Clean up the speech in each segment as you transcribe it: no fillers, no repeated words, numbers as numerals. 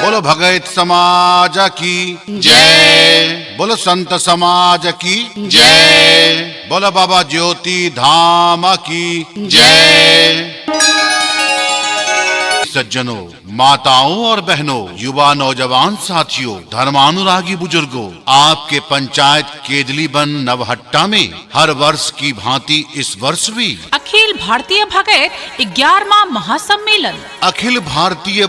बोलो भगत समाज की जय, बोलो संत समाज की जय, बोलो बाबा ज्योति धाम की जय। सज्जनों, माताओं और बहनों, युवा नौजवान साथियों, धर्मानुरागी बुजुर्गों, आपके पंचायत केदलीबन नवहट्टा में हर वर्ष की भांति इस वर्ष भी अखिल भारतीय भगत 11वां महासम्मेलन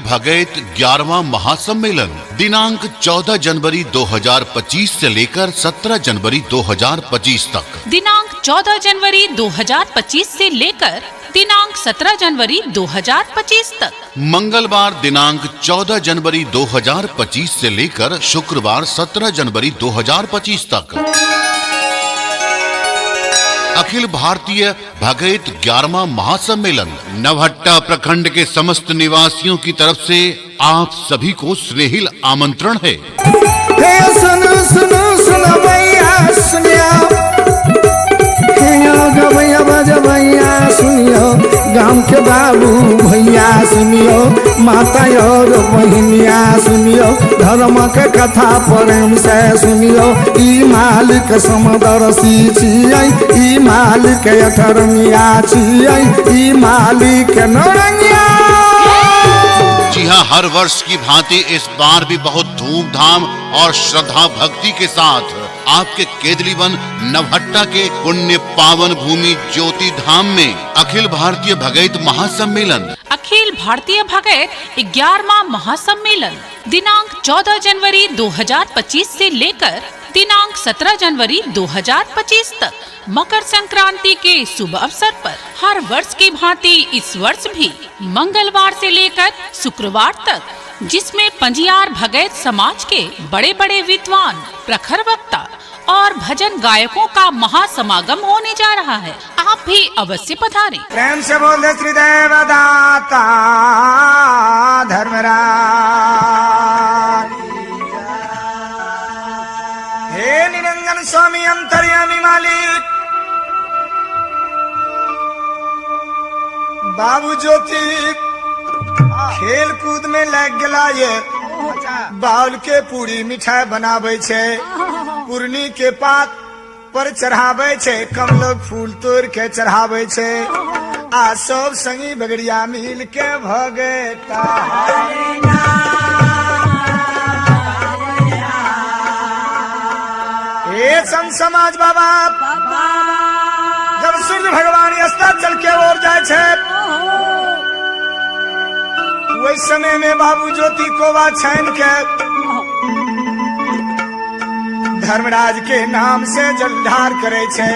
भगत 11वां महासम्मेलन दिनांक 14 जनवरी 2025 से लेकर 17 जनवरी 2025 तक। दिनांक 14 जनवरी 2025 से लेकर दिनांक 17 जनवरी 2025 तक। मंगलवार दिनांक 14 जनवरी 2025 से लेकर शुक्रवार 17 जनवरी 2025 तक। अखिल भारतीय भगत 11वां महासम्मेलन नवहट्टा प्रखंड के समस्त निवासियों की तरफ से आप सभी को स्नेहिल आमंत्रण है। सुनो सुनो सुनो भैया सुनियो, भैया सुनियो, गांव के बाबू भैया सुनियो, माता और बहनिया सुनियो, धर्म के कथा प्रेम से सुनियो। ई मालिक समदर्शी छियै, ई मालिक अठरंगिया छियै, ई मालिक नौरंगिया। जी हाँ, हर वर्ष की भांति इस बार भी बहुत धूमधाम और श्रद्धा भक्ति के साथ आपके केदलीबन नवहट्टा के पुण्य पावन भूमि ज्योति धाम में अखिल भारतीय भगत महासम्मेलन अखिल भारतीय भगत 11वां महासम्मेलन दिनांक 14 जनवरी 2025 से लेकर दिनांक 17 जनवरी 2025 तक मकर संक्रांति के शुभ अवसर पर हर वर्ष की भांति इस वर्ष भी मंगलवार से लेकर शुक्रवार तक, जिसमें पंजियार भगत समाज के बड़े बड़े विद्वान, प्रखर वक्ता और भजन गायकों का महासमागम होने जा रहा है। आप भी अवश्य पधारें। प्रेम से बोल दे श्री देवदाता धर्मराज। हे निरंजन स्वामी अंतर्यामी मालिक, बाबू ज्योति खेल कूद में लग गला ये, बाउल के पूरी मिठाई बनावे छे, पूर्णी के पात पर चढ़ावे छे, कम लोग फूल तोड़ के चढ़ावे छे, आ सब संगी बगड़िया मिल के भगता। ये संत समाज बाबा जब सूर्य भगवान अस्ताचल के ओर जाए छे, वही समय में बाबू ज्योति कोवा छान के धर्मराज के नाम से जलधार करे छे।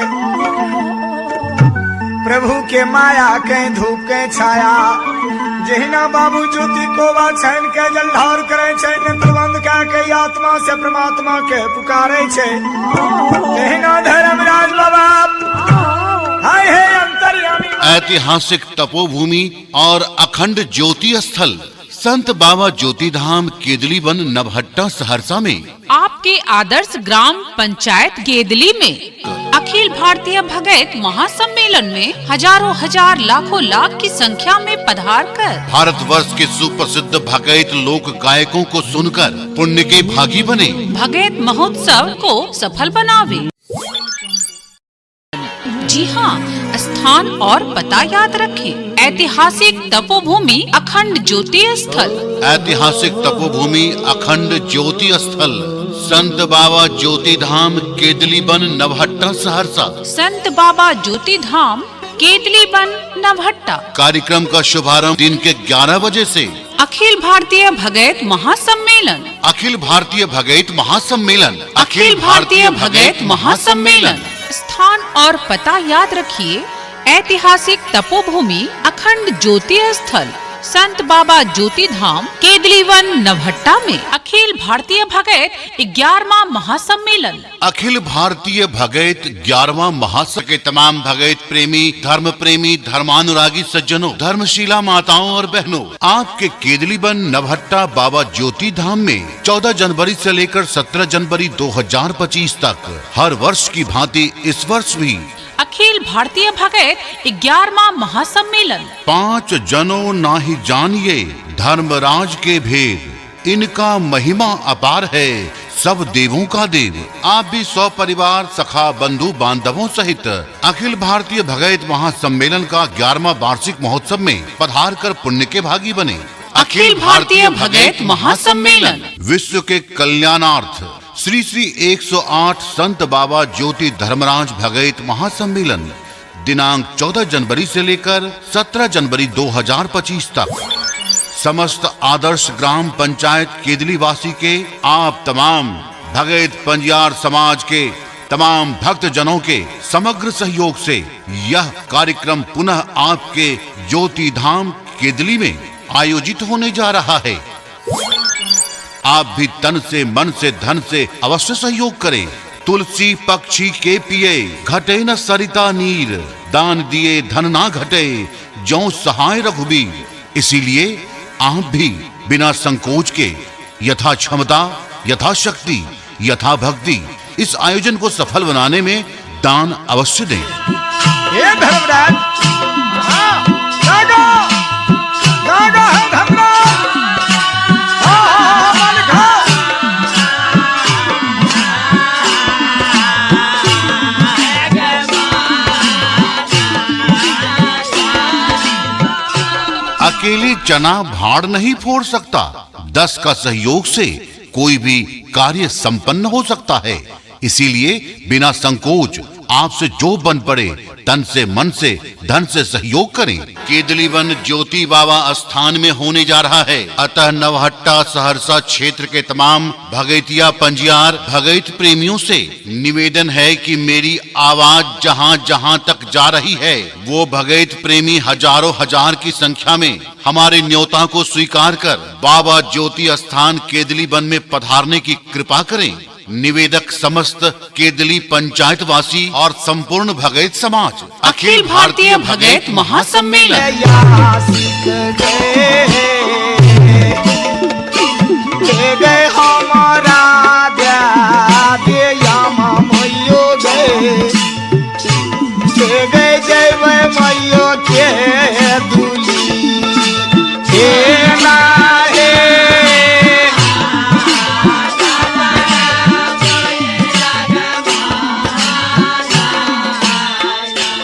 प्रभु के माया के धूप के छाया, जहिना बाबू ज्योति कोवा छान के जलधार करे छे, नेत्रबंद के आत्मा से परमात्मा के पुकारे छे। जहिना धर्मराज बाबा हाय हे अंतर्यामी। ऐतिहासिक तपोभूमि और अखंड ज्योति स्थल संत बाबा ज्योति धाम केदलीबन नवहट्टा सहरसा में आपके आदर्श ग्राम पंचायत केदली में अखिल भारतीय भगत महासम्मेलन में हजारों हजार लाखों लाख की संख्या में पधार कर भारतवर्ष के सुप्रसिद्ध भगत लोक गायकों को सुनकर पुण्य के भागी बने, भगत महोत्सव को सफल बनावे। जी हाँ, स्थान और पता याद रखें। ऐतिहासिक तपोभूमि अखंड ज्योति स्थल, ऐतिहासिक तपोभूमि अखंड ज्योति स्थल संत बाबा ज्योति धाम केदलीबन नवहट्टा सहरसा। संत बाबा ज्योति धाम केदलीबन नवहट्टा। कार्यक्रम का शुभारंभ दिन के 11 बजे से। अखिल भारतीय भगत महासम्मेलन, अखिल भारतीय भगत महासम्मेलन, अखिल भारतीय भगत महासम्मेलन। स्थान और पता याद रखिए। ऐतिहासिक तपोभूमि अखंड ज्योति स्थल संत बाबा ज्योति धाम केदलीबन नवहट्टा में अखिल भारतीय भगत 11वां महासम्मेलन। अखिल भारतीय भगत 11वां महासम्मेलन के तमाम भगत प्रेमी, धर्मानुरागी सज्जनों, धर्मशीला माताओं और बहनों, आपके केदलीबन नवहट्टा बाबा ज्योति धाम में 14 जनवरी से लेकर 17 जनवरी 2025 तक हर वर्ष की भांति इस वर्ष भी अखिल भारतीय भगत 11वां महासम्मेलन। 5 जनों नाहि जानिए धर्मराज के भेद, इनका महिमा अपार है, सब देवों का देव। आप भी सौ परिवार सखा बंधु बांधवों सहित अखिल भारतीय भगैत महासम्मेलन का 11वां वार्षिक महोत्सव में पधार कर पुण्य के भागी बने। अखिल भारतीय भगैत महासम्मेलन विश्व के कल्याणार्थ श्री श्री 108 संत बाबा ज्योति धर्मराज भगैत महासम्मेलन दिनांक 14 जनवरी से लेकर 17 जनवरी 2025 तक समस्त आदर्श ग्राम पंचायत केदली वासी के आप तमाम भगैत पंजियार समाज के तमाम भक्त जनों के समग्र सहयोग से यह कार्यक्रम पुनः आपके ज्योति धाम केदली में आयोजित होने जा रहा है। आप भी तन से मन से धन से अवश्य सहयोग करें। तुलसी पक्षी के पिए घटे न सरिता नीर, दान दिए धन ना घटे जो सहाय रघुबीर। इसीलिए आप भी बिना संकोच के यथा क्षमता यथा शक्ति यथा भक्ति इस आयोजन को सफल बनाने में दान अवश्य दें। हे धर्मराज, गागा गागा है धर्मराज, मालिका। अकेले चना भाड़ नहीं फोड़ सकता, 10 का सहयोग से कोई भी कार्य संपन्न हो सकता है। इसीलिए बिना संकोच आपसे जो बन पड़े तन से मन से धन से सहयोग करें। केदली वन ज्योति बाबा स्थान में होने जा रहा है। अतः नवहट्टा सहरसा क्षेत्र के तमाम भगैतिया पंजियार भगैत प्रेमियों से निवेदन है कि मेरी आवाज जहां जहां तक जा रही है वो भगैत प्रेमी हजारों हजार की संख्या में हमारे न्योता को स्वीकार कर बाबा ज्योति स्थान केदली वन में पधारने की कृपा करें। निवेदक समस्त केदली पंचायत वासी और संपूर्ण भगैत समाज अखिल भारतीय भगैत महासम्मेलन। गए हमारा दे यामा मैयो गए जय मैयो के दूली ना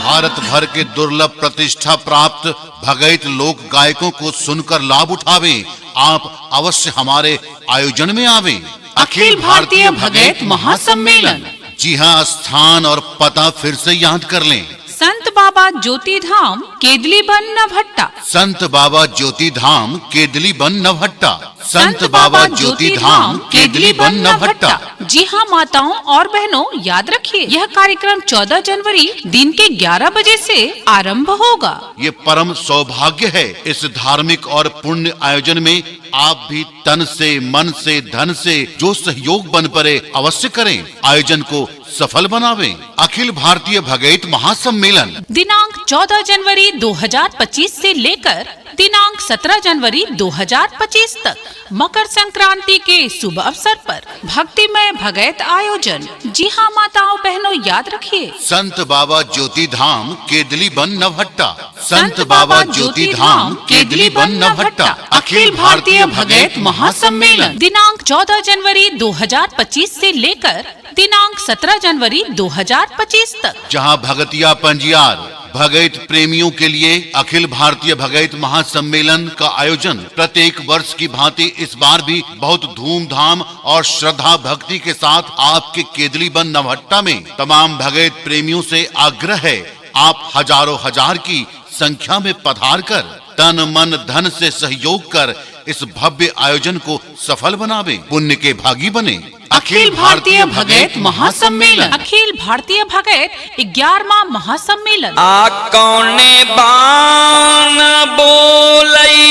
भारत भर के दुर्लभ प्रतिष्ठा प्राप्त भगैत लोक गायकों को सुनकर लाभ उठावें। आप अवश्य हमारे आयोजन में आवें। अखिल भारतीय भगैत महासम्मेलन। जी हाँ, स्थान और पता फिर से याद कर लें। संत बाबा ज्योति धाम केदली बन नवहट्टा। संत बाबा ज्योति धाम केदली बन नवहट्टा। संत बाबा ज्योति धाम केदली बन नवहट्टा। जी हाँ माताओं और बहनों, याद रखिए यह कार्यक्रम 14 जनवरी दिन के 11 बजे से आरंभ होगा। ये परम सौभाग्य है। इस धार्मिक और पुण्य आयोजन में आप भी तन से मन से धन से जो सहयोग बन पड़े अवश्य करें। आयोजन को सफल बनावें। अखिल भारतीय भगैत महासम्मेलन दिनांक 14 जनवरी 2025 से लेकर दिनांक 17 जनवरी 2025 तक मकर संक्रांति के शुभ अवसर पर भक्तिमय भगैत आयोजन। जी हाँ माताओं बहनों, याद रखिए संत बाबा ज्योति धाम केदली बन नवहट्टा। संत बाबा ज्योति धाम केदली बन नवहट्टा। अखिल भारतीय भगैत महासम्मेलन दिनांक 14 जनवरी 2025 से लेकर दिनांक 17 जनवरी 2025 तक, जहां भगतिया पंजियार भगैत प्रेमियों के लिए अखिल भारतीय भगैत महासम्मेलन का आयोजन प्रत्येक वर्ष की भांति इस बार भी बहुत धूमधाम और श्रद्धा भक्ति के साथ आपके केदली बन नवहट्टा में तमाम भगैत प्रेमियों से आग्रह है, आप हजारों हजार की संख्या में पधार कर तन मन धन से सहयोग कर इस भव्य आयोजन को सफल बनावें, पुण्य के भागी बने। अखिल भारतीय भगैत महासम्मेलन। अखिल भारतीय भगैत 11वां महासम्मेलन। आ कौने बान बोलई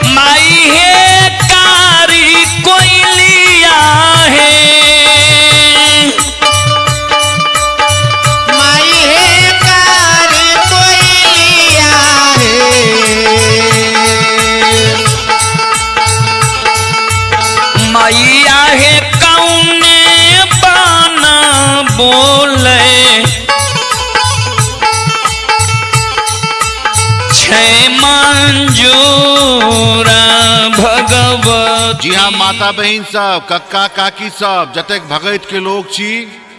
माई है कारी कोई लिया है, माई है कारी कोई लिया मैया है कौने बान बोलई जी हाँ माता बहन सब, कक्का काकी सब, जतेक भगत के लोग छी,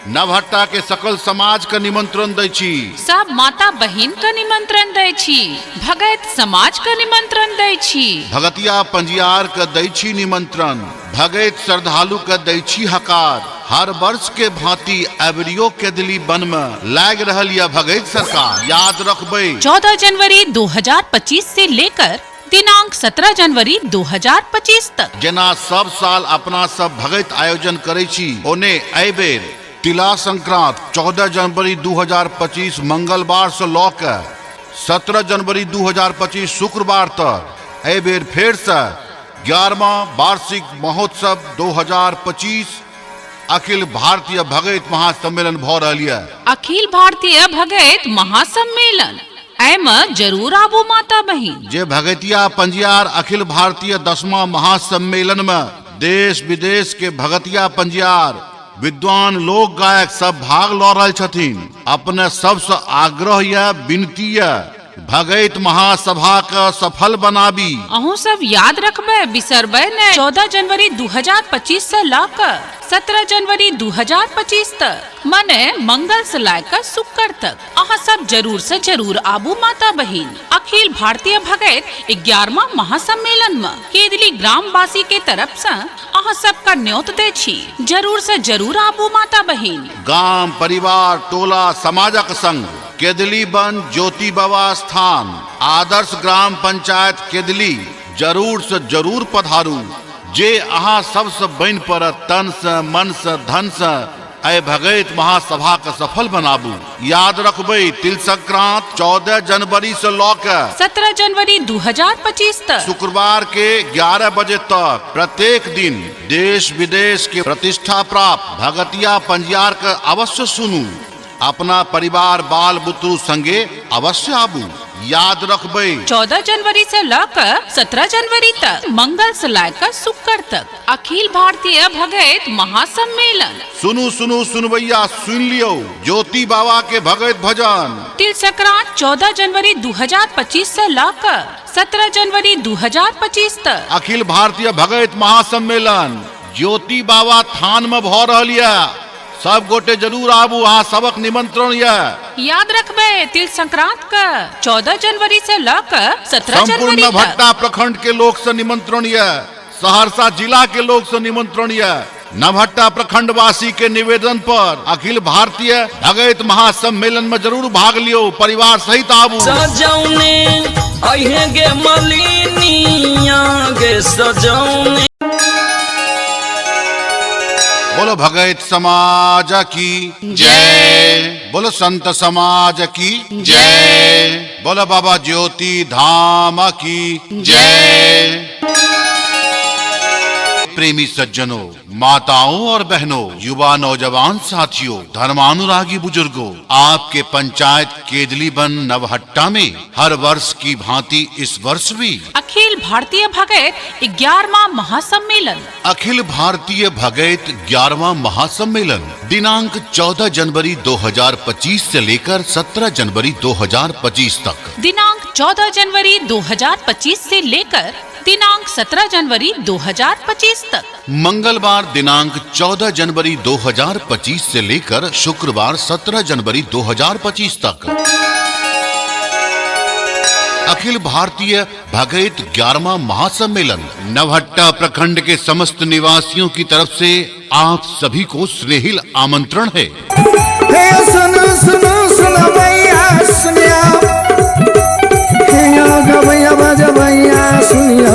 नवहट्टा के सकल समाज का निमंत्रण दै छी। सब माता बहिन का निमंत्रण दै छी, भगत समाज का निमंत्रण दै छी, भगतिया पंजियार का दै छी निमंत्रण, भगत श्रद्धालु का दै छी हकार। हर वर्ष के भांति एवरियो केदली बन में लाग रहल यह भगत सरकार, याद रखबे। 14 जनवरी 2025 से लेकर दिनांक 17 जनवरी 2025 तक जेना सब साल अपना सब भगत आयोजन करे छी, ओने एहि बेर तिला संक्रांत 14 जनवरी 2025 मंगलवार से लऽ के 17 जनवरी 2025 शुक्रवार तक एहि बेर फेर से 11वां वार्षिक महोत्सव 2025 अखिल भारतीय भगत महासम्मेलन भऽ रहल यऽ। अखिल भारतीय भगत महासम्मेलन एमे जरूर आबू माता बहिन। जे भगतिया पंजियार अखिल भारतीय 10वां महासम्मेलन में देश विदेश के भगतिया पंजियार विद्वान लोक गायक सब भाग लऽ रहल छथिन। अपने सबसे आग्रह या विनती या भगत महासभा का सफल बनाबी। अहूँ सब याद रखबे, बिसरबे नहीं। 14 जनवरी 2025 से लाकर 17 जनवरी 2025 तक मने मंगल से लाकर शुक्र तक अहाँ सब जरूर से जरूर आबू माता बहिन। अखिल भारतीय भगत 11वां महासम्मेलन में केदली ग्रामवासी के तरफ से अहाँ सब का न्योत दे छी, जरूर से जरूर आबू माता बहिन। गांव परिवार टोला समाजक संग केदली बन ज्योति बाबा स्थान आदर्श ग्राम पंचायत केदली जरूर से जरूर पधारू। जे अहाँ सबसे बन पड़त तन से मन से धन से अय भगत महासभा का सफल बनाबू। याद रखबे तिल संक्रांत 14 जनवरी से लौकर 17 जनवरी 2025 तक शुक्रवार के 11 बजे तक प्रत्येक दिन देश विदेश के प्रतिष्ठा प्राप्त भगतिया पंजियार का अवश्य सुनू। अपना परिवार बाल बुतरू संगे अवश्य आबू। याद रखबे 14 जनवरी से लेकर 17 जनवरी तक मंगल से लेकर शुक्र तक अखिल भारतीय भगत महासम्मेलन। सुनू सुनू सुनवैया सुन लियो ज्योति बाबा के भगत भजन। तिल संक्रांत 14 जनवरी 2025 से लेकर 17 जनवरी 2025 तक अखिल भारतीय भगत महासम्मेलन ज्योति बाबा थान में भ रहल यऽ। सब गोटे जरूर आबू, अहाँ सबक निमंत्रण यऽ। याद रखबे तिल संक्रांत का 14 जनवरी से लेकर 17 जनवरी संपूर्ण तक नवहट्टा प्रखंड के लोग से निमंत्रण यऽ, सहरसा जिला के लोग से निमंत्रण यऽ। नवहट्टा प्रखंड वासी के निवेदन पर अखिल भारतीय भगत महासम्मेलन में जरूर भाग लियो, परिवार सहित आबू। सजौने अहे गे मलिनिया गे सजौने। बोलो भगत समाज की जय, बोलो संत समाज की जय, बोलो बाबा ज्योति धाम की जय। प्रेमी सज्जनों, माताओं और बहनों, युवा नौजवान साथियों, धर्मानुरागी बुजुर्गों, आपके पंचायत केदली बन नवहट्टा में हर वर्ष की भांति इस वर्ष भी अखिल भारतीय भगत 11वां महासम्मेलन अखिल भारतीय भगत 11वां महासम्मेलन दिनांक 14 जनवरी 2025 से लेकर 17 जनवरी 2025 तक दिनांक 14 जनवरी 2025 से लेकर दिनांक 17 जनवरी 2025 तक मंगलवार दिनांक 14 जनवरी 2025 से लेकर शुक्रवार 17 जनवरी 2025 तक अखिल भारतीय भगत 11वां महासम्मेलन नवहट्टा प्रखंड के समस्त निवासियों की तरफ से आप सभी को स्नेहिल आमंत्रण है। सुनो सुनो सुनो भैया सुनियो, भैया बाजा भैया सुनियो,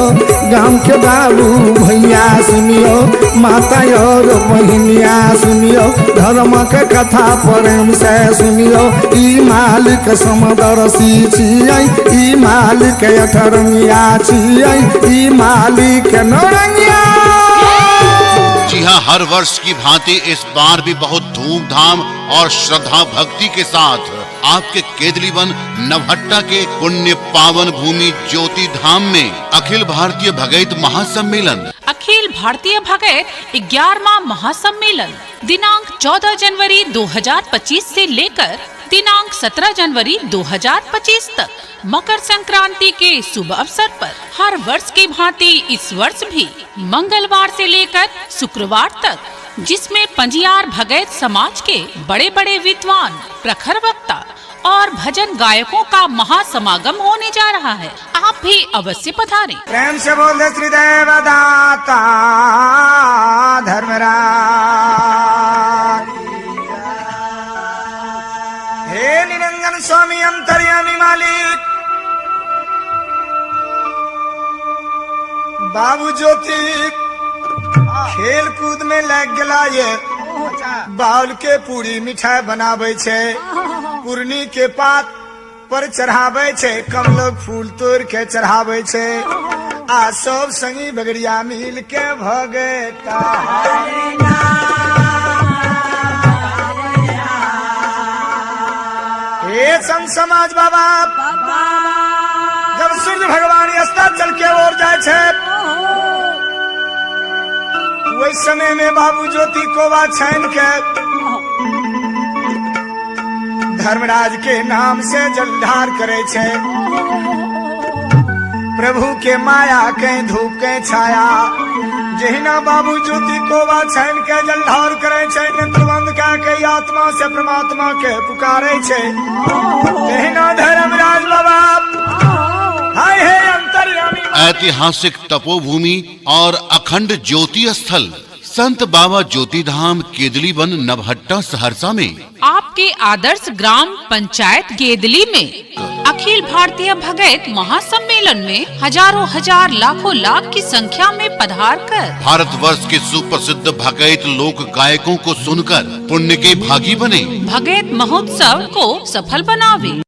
गांव के बाबू भैया सुनियो, माता और बहनिया सुनियो, धर्म के कथा प्रेम से सुनियो। ई मालिक समदर्शी छियै, ई मालिक अठरंगिया छियै, ई मालिक नौरंगिया। जी हाँ, हर वर्ष की भांति इस बार भी बहुत धूमधाम और श्रद्धा भक्ति के साथ आपके केदलीवन नवहट्टा के पुण्य पावन भूमि ज्योति धाम में अखिल भारतीय भगत महासम्मेलन अखिल भारतीय भगत 11वां महासम्मेलन दिनांक 14 जनवरी 2025 से लेकर दिनांक 17 जनवरी 2025 तक मकर संक्रांति के शुभ अवसर पर हर वर्ष की भांति इस वर्ष भी मंगलवार से लेकर शुक्रवार तक, जिसमें पंजियार भगैत समाज के बड़े बड़े विद्वान, प्रखर वक्ता और भजन गायकों का महासमागम होने जा रहा है। आप भी अवश्य पधारें। प्रेम से बोल दे श्री देवदाता धर्मराज। हे निरंजन स्वामी अंतर्यामी मालिक, बाबू ज्योति खेल कूद में लग गला ये बाउल के पूरी मिठाई बनावे छे, पूर्णी के पात पर चढ़ावे छे, कम लोग फूल तोड़ के चढ़ावे छे। आ सब संगी बगड़िया मिल के भगता हे संत समाज बाबा। जब सूर्य भगवान अस्ताचल के ओर जाए छे, वही समय में बाबू ज्योति कोबा छान के धर्मराज के नाम से जलधार करे छे। प्रभु के माया के धूप के छाया, जहिना बाबू ज्योति कोबा छान के जलधार करे छे, नेत्रबंद का के आत्मा से परमात्मा के पुकारे छे। जहिना धर्मराज बाबा हाय हे अंतर्यामी। ऐतिहासिक तपोभूमि और अखंड ज्योति स्थल संत बाबा ज्योति धाम केदली वन नवहट्टा सहरसा में आपके आदर्श ग्राम पंचायत केदली में अखिल भारतीय भगैत महासम्मेलन में हजारों हजार लाखों लाख की संख्या में पधार कर भारतवर्ष के सुप्रसिद्ध भगैत लोक गायकों को सुनकर पुण्य के भागी बने। भगैत महोत्सव को सफल बनावे।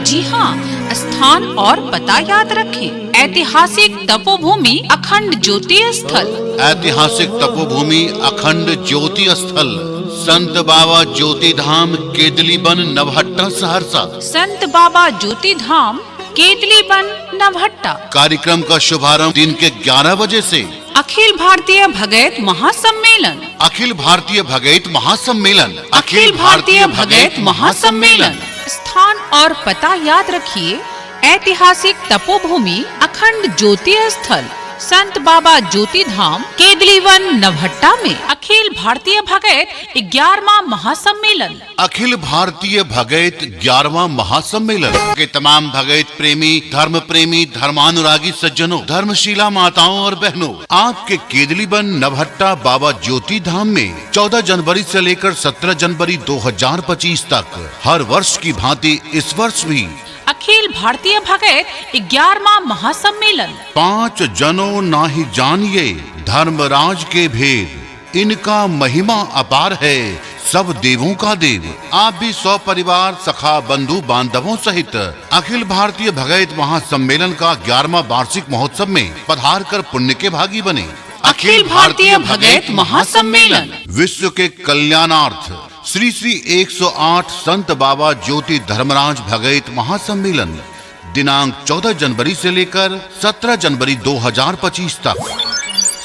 जी हाँ, स्थान और पता याद रखें। ऐतिहासिक तपोभूमि अखंड ज्योति स्थल। ऐतिहासिक तपोभूमि अखंड ज्योति स्थल संत बाबा ज्योति धाम केदली वन नवहट्टा सहरसा। संत बाबा ज्योति धाम केदली वन नवहट्टा। कार्यक्रम का शुभारंभ दिन के 11 बजे से। अखिल भारतीय भगैत महासम्मेलन। अखिल भारतीय भगैत महासम्मेलन। अखिल भारतीय भगैत महासम्मेलन। स्थान और पता याद रखिए। ऐतिहासिक तपोभूमि अखंड ज्योति स्थल संत बाबा ज्योति धाम केदली वन नवहट्टा में अखिल भारतीय भगैत 11वां महासम्मेलन। अखिल भारतीय भगैत 11वां महासम्मेलन के तमाम भगैत प्रेमी, धर्म प्रेमी, धर्मानुरागी सज्जनों, धर्मशीला माताओं और बहनों, आपके केदली वन नवहट्टा बाबा ज्योति धाम में 14 जनवरी से लेकर 17 जनवरी 2025 तक हर वर्ष की भांति इस वर्ष भी अखिल भारतीय भगैत 11वां महासम्मेलन। 5 जनों नाही जानिए धर्मराज के भेद, इनका महिमा अपार है सब देवों का देव। आप भी सौ परिवार, सखा, बंधु बांधवों सहित अखिल भारतीय भगैत महासम्मेलन का 11वां वार्षिक महोत्सव में पधार कर पुण्य के भागी बने। अखिल भारतीय भगैत महासम्मेलन विश्व के कल्याणार्थ श्री श्री 108 संत बाबा ज्योति धर्मराज भगैत महासम्मेलन दिनांक 14 जनवरी से लेकर 17 जनवरी 2025 तक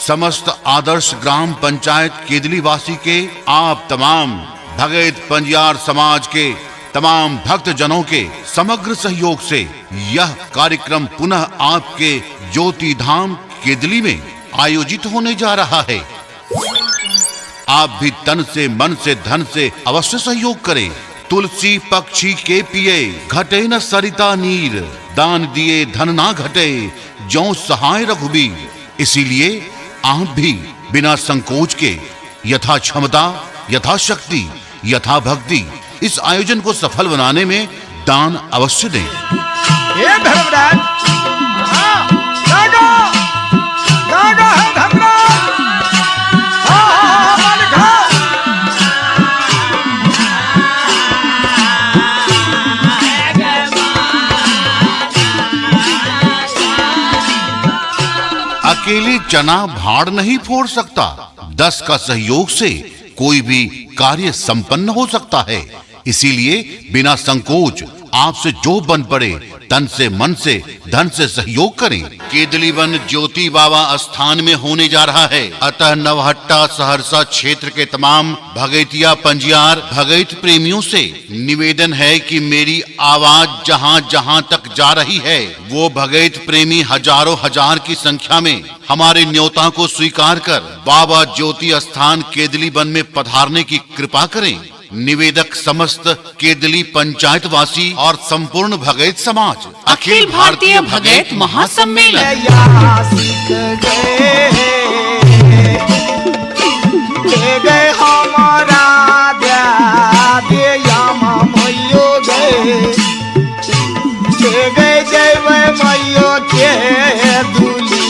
समस्त आदर्श ग्राम पंचायत केदली वासी के आप तमाम भगैत पंजियार समाज के तमाम भक्त जनों के समग्र सहयोग से यह कार्यक्रम पुनः आपके ज्योति धाम केदली में आयोजित होने जा रहा है। आप भी तन से, मन से, धन से अवश्य सहयोग करें। तुलसी पक्षी के पिए घटे न सरिता नीर, दान दिए धन ना घटे जो सहाय रघुबीर। इसीलिए आप भी बिना संकोच के यथा क्षमता, यथा शक्ति, यथा भक्ति इस आयोजन को सफल बनाने में दान अवश्य दें। ये धर्मराज अकेले चना भाड़ नहीं फोड़ सकता, 10 का सहयोग से कोई भी कार्य संपन्न हो सकता है। इसीलिए बिना संकोच आपसे जो बन पड़े तन से मन से धन से सहयोग करें। केदलीवन ज्योति बाबा स्थान में होने जा रहा है, अतः नवहट्टा सहरसा क्षेत्र के तमाम भगैतिया पंजियार भगैत प्रेमियों से निवेदन है कि मेरी आवाज जहां जहां तक जा रही है वो भगैत प्रेमी हजारों हजार की संख्या में हमारे न्योता को स्वीकार कर बाबा ज्योति स्थान केदलीवन में पधारने की कृपा करें। निवेदक समस्त केदली पंचायत वासी और संपूर्ण भगैत समाज। अखिल भारतीय भगैत महासम्मेलन। गए हमारा गए जय मैयो के दूली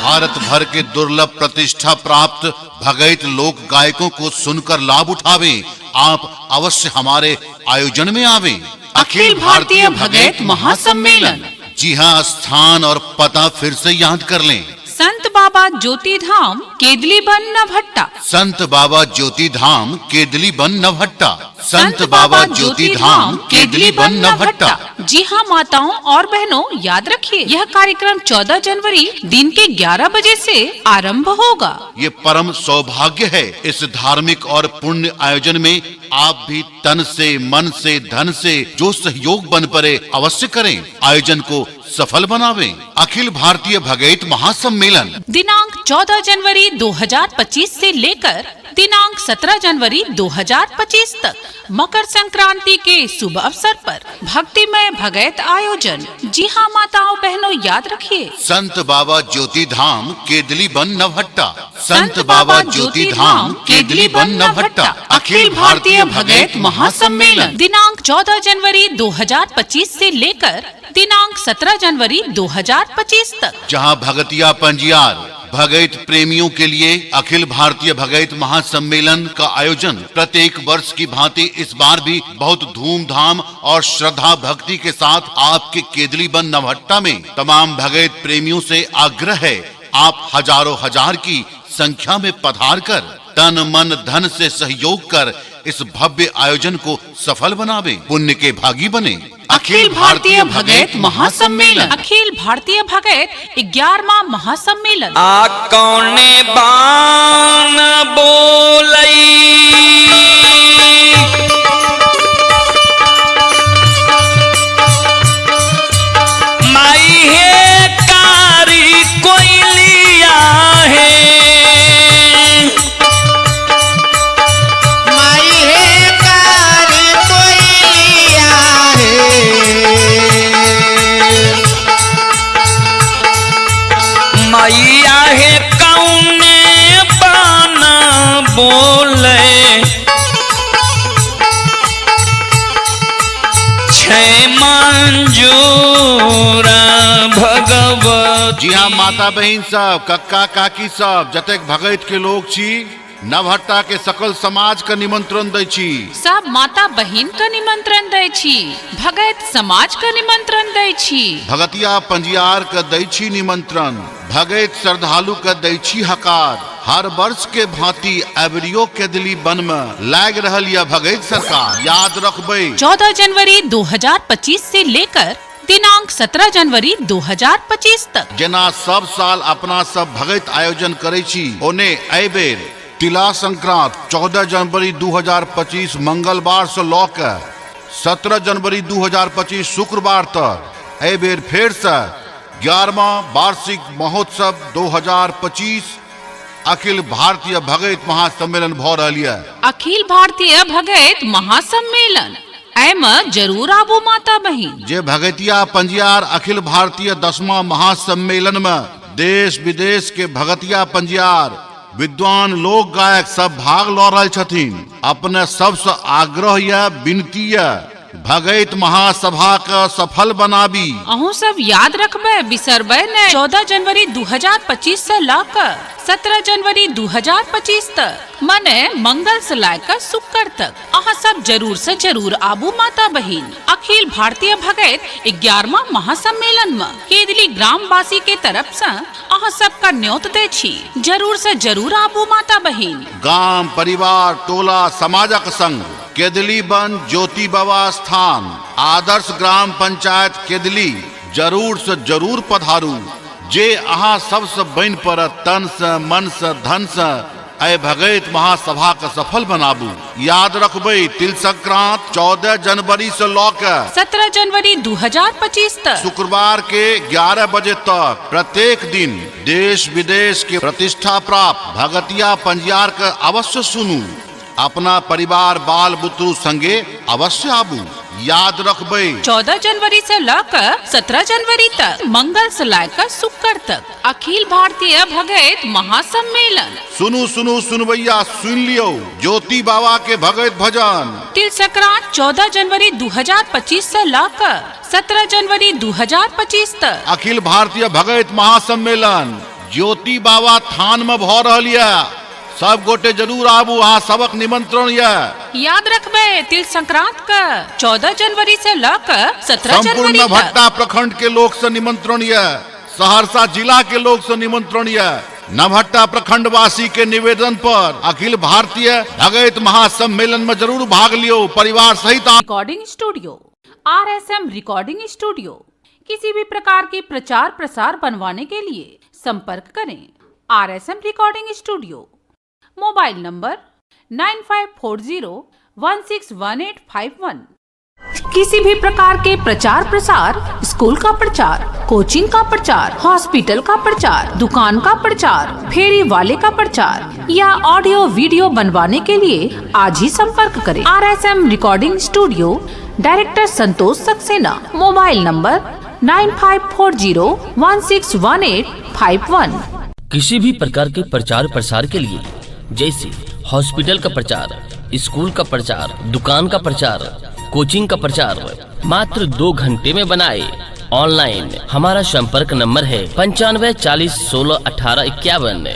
भारत भर के दुर्लभ प्रतिष्ठा प्राप्त भगैत लोक गायकों को सुनकर लाभ उठावें। आप अवश्य हमारे आयोजन में आवें। अखिल भारतीय भगैत महासम्मेलन। जी हाँ, स्थान और पता फिर से याद कर लें। संत बाबा ज्योति धाम केदलीवन नवहट्टा। संत बाबा ज्योति धाम केदलीवन नवहट्टा। संत बाबा ज्योति धाम केदलीवन नवहट्टा। जी हाँ माताओं और बहनों, याद रखिए यह कार्यक्रम 14 जनवरी दिन के 11 बजे से आरंभ होगा। ये परम सौभाग्य है। इस धार्मिक और पुण्य आयोजन में आप भी तन से मन से धन से जो सहयोग बन पड़े अवश्य करें। आयोजन को सफल बनावें। अखिल भारतीय भगैत महासम्मेलन दिनांक 14 जनवरी 2025 से लेकर दिनांक 17 जनवरी 2025 तक मकर संक्रांति के शुभ अवसर पर भक्तिमय भगैत आयोजन। जी हाँ माताओं बहनों, याद रखिए संत बाबा ज्योति धाम केदलीवन नवहट्टा। संत बाबा ज्योति धाम केदलीवन नवहट्टा। अखिल भारतीय भगैत महासम्मेलन दिनांक 14 जनवरी 2025 से लेकर दिनांक 17 जनवरी 2025 तक, जहां भगतिया पंजियार भगैत प्रेमियों के लिए अखिल भारतीय भगैत महासम्मेलन का आयोजन प्रत्येक वर्ष की भांति इस बार भी बहुत धूमधाम और श्रद्धा भक्ति के साथ आपके केदलीवन नवहट्टा में तमाम भगैत प्रेमियों से आग्रह है, आप हजारों हजार की संख्या में पधार कर तन मन धन से सहयोग कर इस भव्य आयोजन को सफल बनावे, पुण्य के भागी बने। अखिल भारतीय भगैत महासम्मेलन। अखिल भारतीय भगैत 11वां महासम्मेलन। आ कौने बान बोलई माई है कारी कोयलिया है मैया है कौने बाना बोले छे मंजूरा भगवत। जी हाँ माता बहन सब, कक्का काकी सब, जतेक भगैत के लोग छी नवहट्टा के सकल समाज का निमंत्रण दै छी। सब माता बहन का निमंत्रण दै छी, भगैत समाज का निमंत्रण दै छी, भगतिया पंजियार का दै छी निमंत्रण, भगैत श्रद्धालु का दै छी हकार। हर वर्ष के भांति एवरियो केदलीवन में लाग रहल यह भगैत सरकार, याद रखबे 14 जनवरी 2025 से लेकर दिनांक 17 जनवरी 2025 तक। जेना सब साल अपना सब भगैत आयोजन करे छी, ओने एहि बेर तिला संक्रांत 14 जनवरी 2025 मंगलवार से लऽ के 17 जनवरी 2025 शुक्रवार तक एहि बेर फेर से 11वां वार्षिक महोत्सव 2025 अखिल भारतीय भगैत महासम्मेलन भऽ रहल यऽ। अखिल भारतीय भगैत महासम्मेलन एमे जरूर आबू माता बहन। जे भगतिया पंजियार अखिल भारतीय 10वां महासम्मेलन में देश विदेश के भगतिया पंजियार विद्वान लोक गायक सब भाग लऽ रहल छथिन। अपने सबसे आग्रह या विनती या भगैत महासभा का सफल बनाबी। अहूँ सब याद रखबे, बिसरबे नहीं। 14 जनवरी 2025 से लाकर 17 जनवरी 2025 तक मने मंगल से लेकर शुक्र तक अहाँ सब जरूर से जरूर आबू माता बहिन अखिल भारतीय भगत 11वां महासम्मेलन में केदली ग्राम वासी के तरफ से अहाँ सब का न्योत दे छी। जरूर से जरूर आबू माता बहिन। गांव परिवार टोला समाजक संग केदली बन ज्योति बाबा स्थान आदर्श ग्राम पंचायत केदली जरूर से जरूर पधारू। जे अहाँ सबसे बन पर तन से मन से धन से अय भगत महासभा के सफल बनाबू। याद रखबे तिल संक्रांत 14 जनवरी से लौकर 17 जनवरी 2025 तक शुक्रवार के 11 बजे तक प्रत्येक दिन देश विदेश के प्रतिष्ठा प्राप्त भगतिया पंजियार के अवश्य सुनू। अपना परिवार बाल बुतरू संगे अवश्य आबू। याद रखबे 14 जनवरी से लेकर 17 जनवरी तक मंगल से लेकर शुक्र तक अखिल भारतीय भगत महासम्मेलन। सुनू सुनू सुनवैया सुन लियो ज्योति बाबा के भगत भजन। तिल संक्रांत 14 जनवरी 2025 से लेकर 17 जनवरी 2025 तक अखिल भारतीय भगत महासम्मेलन ज्योति बाबा थान में भ रहल है। सब गोटे जरूर आबू। अहाँ सबक निमंत्रण है। याद रखबे तिल संक्रांत का 14 जनवरी से लेकर 17 जनवरी संपूर्ण तक नवहट्टा प्रखंड के लोग से निमंत्रण है। सहरसा जिला के लोग से निमंत्रण है। नवहट्टा प्रखंड वासी के निवेदन पर अखिल भारतीय भगत महासम्मेलन में जरूर भाग लियो परिवार सहित। Recording studio RSM recording studio किसी भी प्रकार के प्रचार प्रसार बनवाने के लिए संपर्क करें। RSM recording studio mobile number 9540161851। किसी भी प्रकार के प्रचार प्रसार, स्कूल का प्रचार, कोचिंग का प्रचार, हॉस्पिटल का प्रचार, दुकान का प्रचार, फेरी वाले का प्रचार या ऑडियो वीडियो बनवाने के लिए आज ही संपर्क करें। RSM recording studio director Santosh Saxena. Mobile number 9540161851। किसी भी प्रकार के प्रचार प्रसार के लिए जैसे हॉस्पिटल का प्रचार, स्कूल का प्रचार, दुकान का प्रचार, कोचिंग का प्रचार मात्र 2 घंटे में बनाए ऑनलाइन। हमारा संपर्क नंबर है 9540161851।